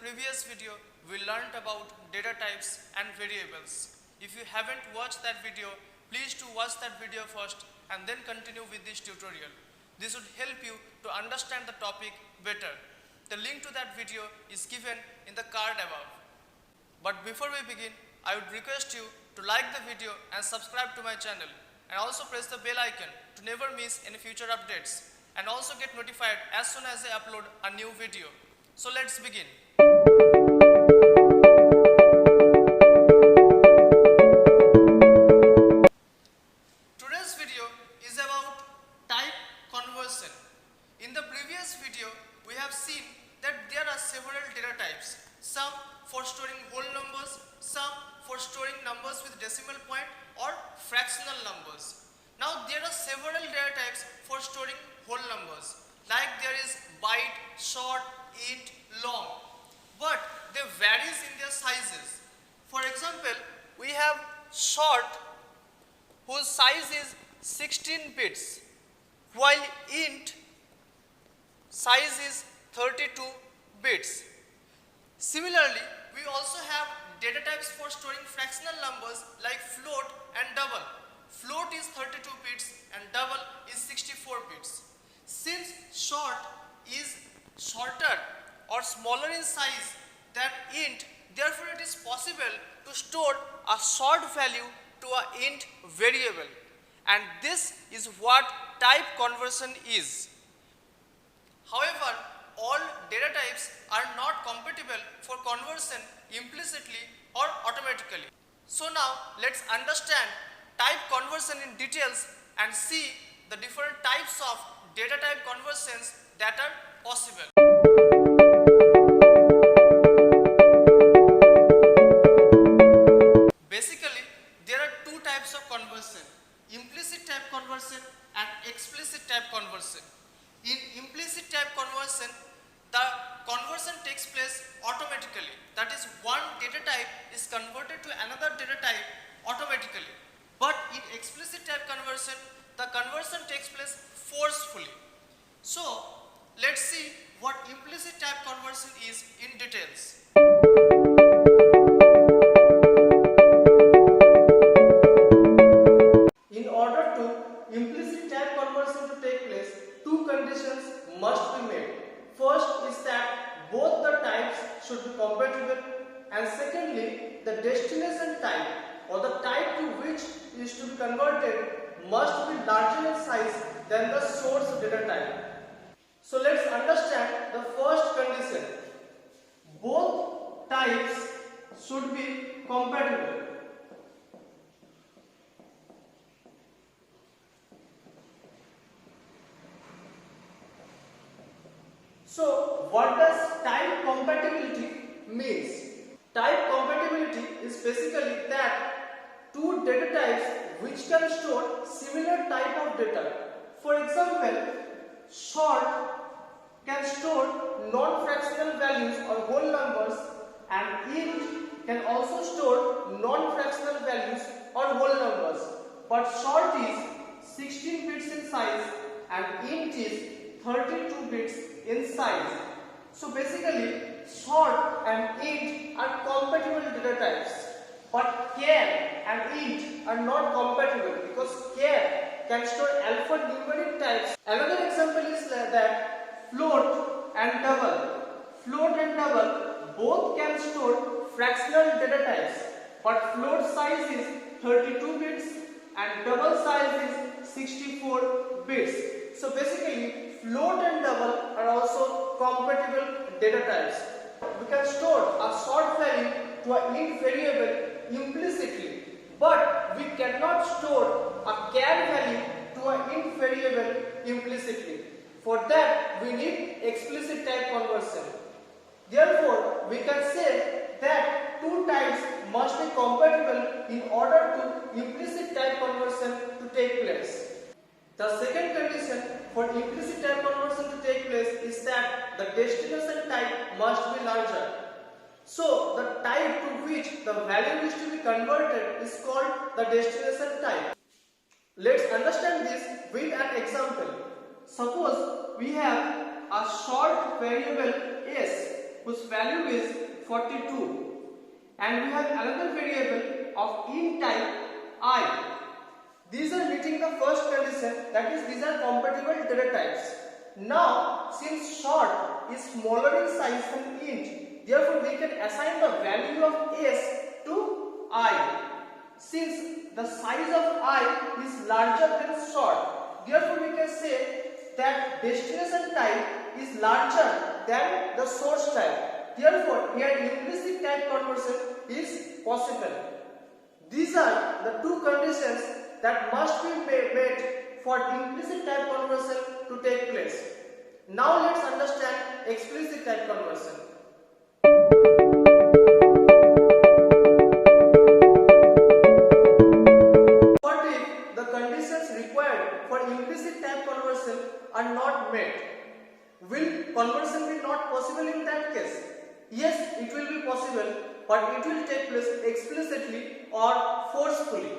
previous video, we learned about data types and variables. If you haven't watched that video, please do watch that video first and then continue with this tutorial. This would help you to understand the topic better. The link to that video is given in the card above. But before we begin, I would request you to like the video and subscribe to my channel, and also press the bell icon to never miss any future updates, and also get notified as soon as I upload a new video. So let's begin. Today's video is about type conversion. In the previous video, we have seen that there are several data types, some for storing whole numbers, some for storing numbers with decimal point or fractional numbers. Now there are several data types for storing whole numbers, like there is byte, short, int, long, but they varies in their sizes. For example, we have short whose size is 16 bits, while int size is 32 bits. Similarly, we also have data types for storing fractional numbers like float and double. Float is 32 bits and double is 64 bits. Since short is shorter or smaller in size than int, therefore it is possible to store a short value to a int variable, and this is what type conversion is. However, all data types are not compatible for conversion implicitly or automatically. So now let's understand type conversion in details and see the different types of data type conversions that are possible. Basically, there are two types of conversion: implicit type conversion and explicit type conversion. In implicit type conversion, the conversion takes place automatically. That is, one data type is converted to another data type automatically. But in explicit type conversion, the conversion takes place forcefully. So let's see what implicit type conversion is in details. In order to implicit type conversion to take place, two conditions must be met. First is that both the types should be compatible, and secondly, the destination type or the type to which is to be converted must be larger in size than the source data type. So let's understand the first condition. Both types should be compatible. So what does type compatibility means? Type compatibility is basically that two data types which can store similar type of data. For example, short can store non-fractional values or whole numbers, and int can also store non-fractional values or whole numbers. But short is 16 bits in size and int is 32 bits in size. So basically, short and int are compatible data types, but char and int are not compatible because char can store alphanumeric types. Another example is that float and double. Float and double both can store fractional data types, but float size is 32 bits and double size is 64 bits. So basically, float and double are also compatible data types. We can store a short value to an int variable implicitly, but we cannot store a char value to an int variable implicitly. For that, we need explicit type conversion. Therefore, we can say that two types must be compatible in order to implicit type conversion to take place. The second condition for implicit type conversion to take place is that the destination type must be larger. So the type to which the value is to be converted is called the destination type. Let's understand this with an example. Suppose we have a short variable s whose value is 42, and we have another variable of int type I. These are meeting the first condition, that is these are compatible data types. Now since short is smaller in size than int, therefore we can assign the value of s to I. Since the size of I is larger than short, therefore we can say that destination type is larger than the source type. Therefore here implicit type conversion is possible. These are the two conditions that must be met for implicit type conversion to take place. Now let's understand explicit type conversion. What if the conditions required for implicit type conversion are not met? Will conversion be not possible in that case? Yes, it will be possible, but it will take place explicitly or forcefully.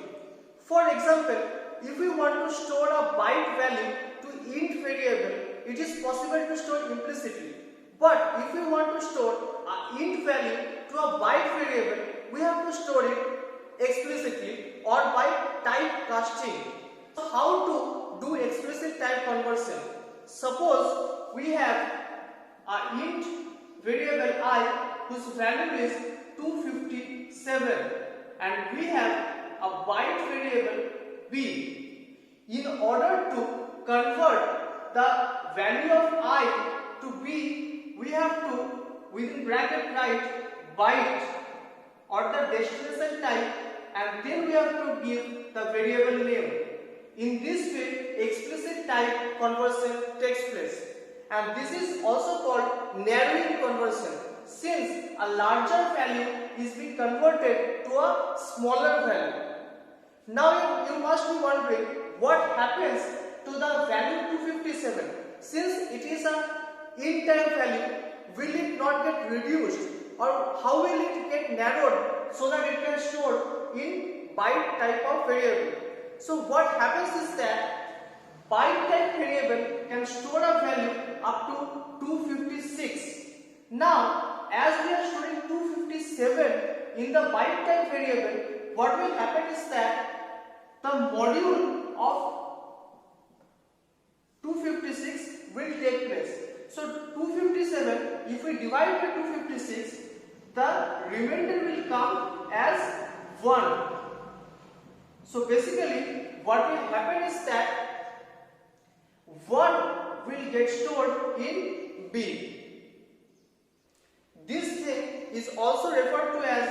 For example, if we want to store a byte value to int variable, it is possible to store implicitly. But if we want to store an int value to a byte variable, we have to store it explicitly or by typecasting. So how to do explicit type conversion? Suppose we have an int variable I whose value is 257, and we have a byte variable b. In order to convert the value of I to b, we have to within bracket write byte or the destination type, and then we have to give the variable name. In this way, explicit type conversion takes place, and this is also called narrowing conversion, since a larger value is being converted to a smaller value. Now you must be wondering what happens to the value 257. Since it is a int type value, will it not get reduced, or how will it get narrowed so that it can store in byte type of variable? So what happens is that byte type variable can store a value up to 256. Now as we are storing 257 in the byte type variable, what will happen is that the module of 256 will take place. So 257, if we divide by 256, the remainder will come as 1. So basically what will happen is that 1 will get stored in B. This thing is also referred to as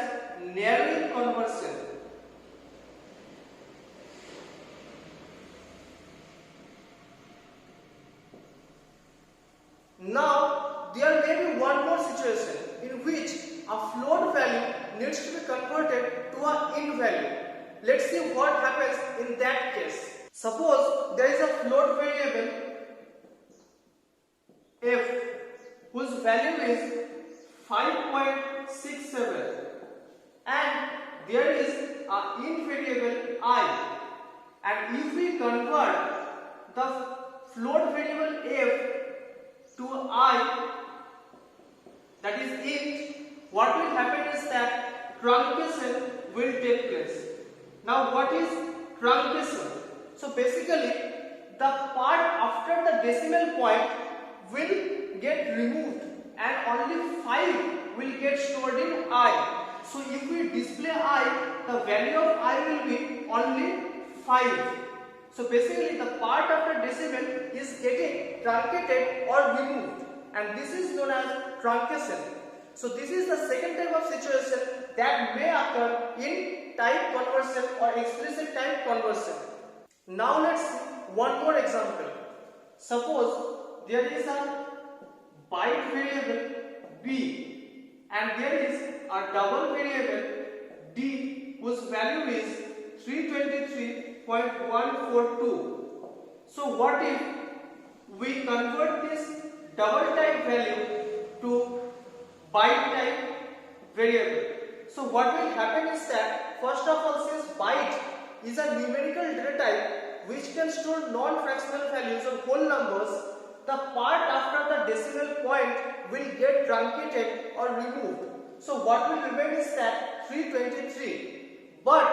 narrowing conversion. Now there may be one more situation in which a float value needs to be converted to an int value. Let's see what happens in that case. Suppose there is a float variable f whose value is 5.67, and there is an int variable I, and if we convert the float variable f to I, that is int, what will happen is that truncation will take place. Now what is truncation? So basically the part after the decimal point will get removed and only 5 will get stored in I. So if we display I, the value of I will be only 5. So basically the part after decimal is getting truncated or removed, and this is known as truncation. So this is the second type of situation that may occur in type conversion or explicit type conversion. Now let's see one more example. Suppose there is a byte variable b and there is a double variable d whose value is 323.142. So what if we convert this double type value to byte type variable? So what will happen is that, first of all, since byte is a numerical data type which can store non-fractional values or whole numbers, the part after the decimal point will get truncated or removed. So what will remain is that 323. But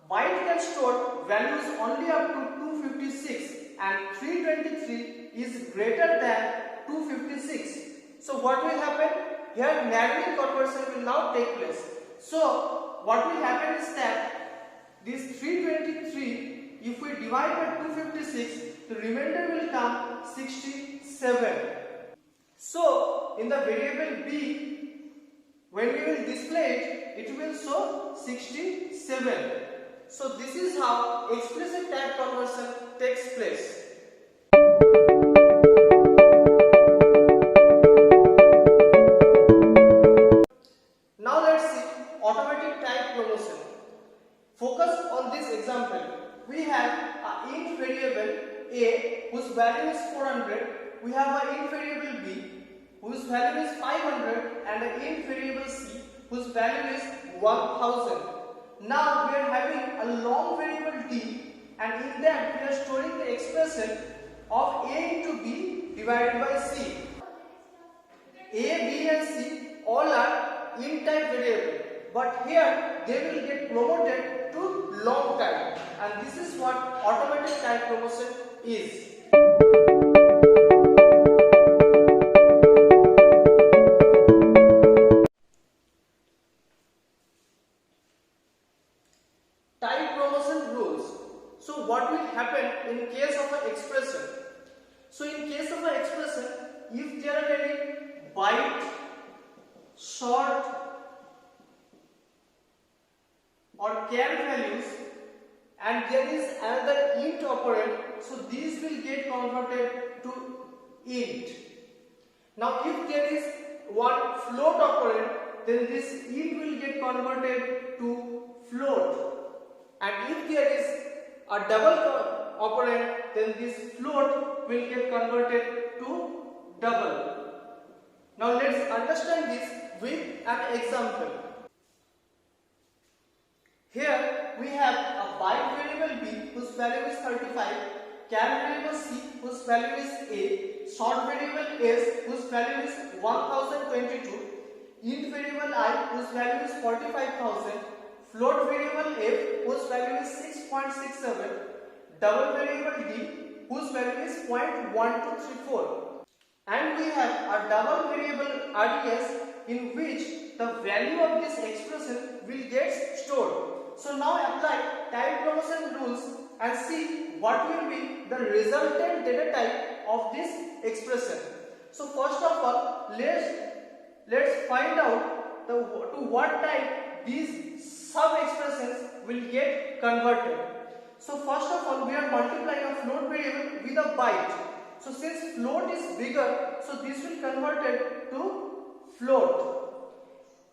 byte can store values only up to 256 and 323 is greater than 256. So what will happen? Here narrowing conversion will now take place. So what will happen is that this 323, if we divide by 256, the remainder will come 67. So in the variable b, when we will display it, it will show 67. So this is how explicit type conversion takes place. Now let's see automatic type promotion. Focus on this example. We have an int variable a whose value is 400. We have an int variable b whose value is 500 and an int variable c whose value is 1000. Now we are having a long variable d, and in that we are storing the expression of a into b divided by c. A, b and c all are int type variable, but here they will get promoted to long type, and this is what automatic type promotion is. Type promotion rules. So what will happen in case of an expression? So in case of an expression, if there are any byte, short or char values and there is another int operand, so these will get converted to int. Now if there is one float operand, then this int will get converted to float. And if there is a double operand, then this float will get converted to double. Now let's understand this with an example. Here we have a byte variable b whose value is 35, char variable c whose value is a, short variable s whose value is 1022, int variable I whose value is 45,000, float variable f whose value is 6.67, double variable d whose value is 0.1234, and we have a double variable res in which the value of this expression will get stored. So now apply type promotion rules and see what will be the resultant data type of this expression. So first of all, let's find out to what type these sub-expressions will get converted. So first of all, we are multiplying a float variable with a byte. So since float is bigger, so this will converted to float.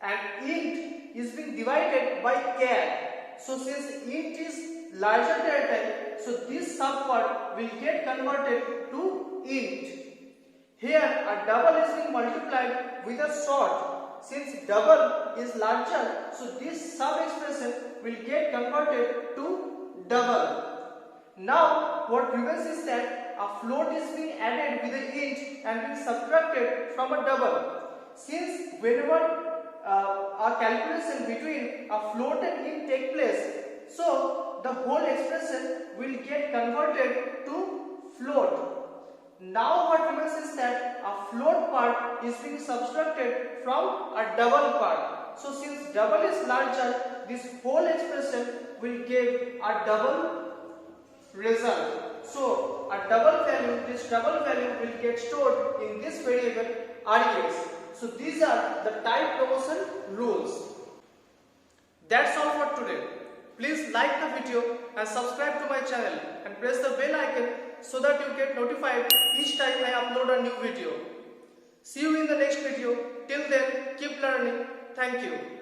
And int is being divided by char. So since int is larger data type, so this subpart will get converted to int. Here a double is being multiplied with a short. Since double is larger, so this sub-expression will get converted to double. Now what remains is that a float is being added with an int and being subtracted from a double. Since whenever a calculation between a float and int take place, so the whole expression will get converted to float. Now what remains is that a float part is being subtracted from a double part. So since double is larger, this whole expression will give a double result. So a double value, this double value will get stored in this variable res. So these are the type promotion rules. That's all for today. Please like the video and subscribe to my channel and press the bell icon so that you get notified each time I upload a new video. See you in the next video. Till then, keep learning. Thank you.